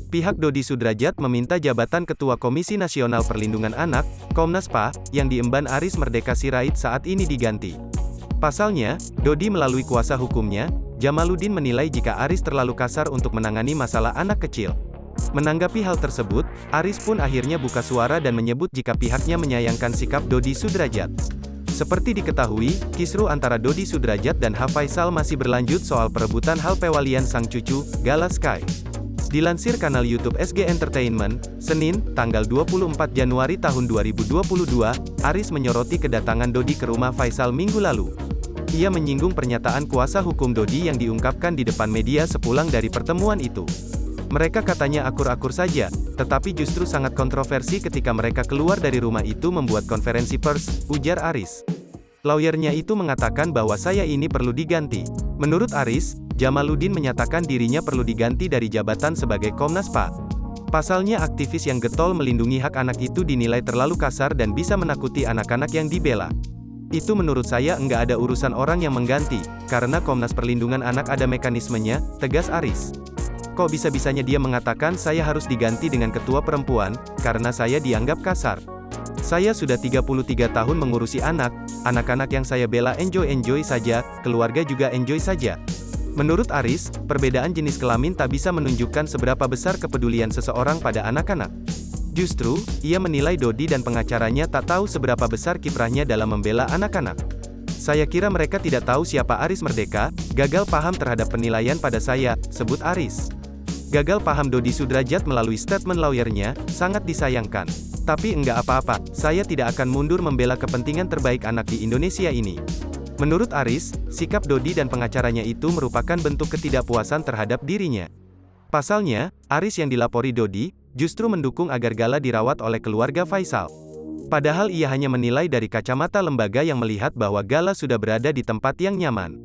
Pihak Dodi Sudrajat meminta jabatan Ketua Komisi Nasional Perlindungan Anak, Komnas PA, yang diemban Aris Merdeka Sirait saat ini diganti. Pasalnya, Dodi melalui kuasa hukumnya, Jamaluddin menilai jika Aris terlalu kasar untuk menangani masalah anak kecil. Menanggapi hal tersebut, Aris pun akhirnya buka suara dan menyebut jika pihaknya menyayangkan sikap Dodi Sudrajat. Seperti diketahui, kisruh antara Dodi Sudrajat dan H. Faisal masih berlanjut soal perebutan hal pewalian sang cucu, Gala Sky. Dilansir kanal YouTube SG Entertainment, Senin, tanggal 24 Januari tahun 2022, Aris menyoroti kedatangan Dodi ke rumah Faisal minggu lalu. Ia menyinggung pernyataan kuasa hukum Dodi yang diungkapkan di depan media sepulang dari pertemuan itu. Mereka katanya akur-akur saja, tetapi justru sangat kontroversi ketika mereka keluar dari rumah itu membuat konferensi pers, ujar Aris. Lawyernya itu mengatakan bahwa saya ini perlu diganti. Menurut Aris, Jamaluddin menyatakan dirinya perlu diganti dari jabatan sebagai Komnas PA. Pasalnya aktivis yang getol melindungi hak anak itu dinilai terlalu kasar dan bisa menakuti anak-anak yang dibela. Itu menurut saya enggak ada urusan orang yang mengganti, karena Komnas Perlindungan Anak ada mekanismenya, tegas Aris. Kok bisa-bisanya dia mengatakan saya harus diganti dengan ketua perempuan, karena saya dianggap kasar. Saya sudah 33 tahun mengurusi anak-anak yang saya bela enjoy-enjoy saja, keluarga juga enjoy saja. Menurut Aris, perbedaan jenis kelamin tak bisa menunjukkan seberapa besar kepedulian seseorang pada anak-anak. Justru, ia menilai Dodi dan pengacaranya tak tahu seberapa besar kiprahnya dalam membela anak-anak. Saya kira mereka tidak tahu siapa Aris Merdeka, gagal paham terhadap penilaian pada saya, sebut Aris. Gagal paham Dodi Sudrajat melalui statement lawyernya, sangat disayangkan. Tapi enggak apa-apa, saya tidak akan mundur membela kepentingan terbaik anak di Indonesia ini. Menurut Aris, sikap Dodi dan pengacaranya itu merupakan bentuk ketidakpuasan terhadap dirinya. Pasalnya, Aris yang dilapori Dodi, justru mendukung agar Gala dirawat oleh keluarga Faisal. Padahal ia hanya menilai dari kacamata lembaga yang melihat bahwa Gala sudah berada di tempat yang nyaman.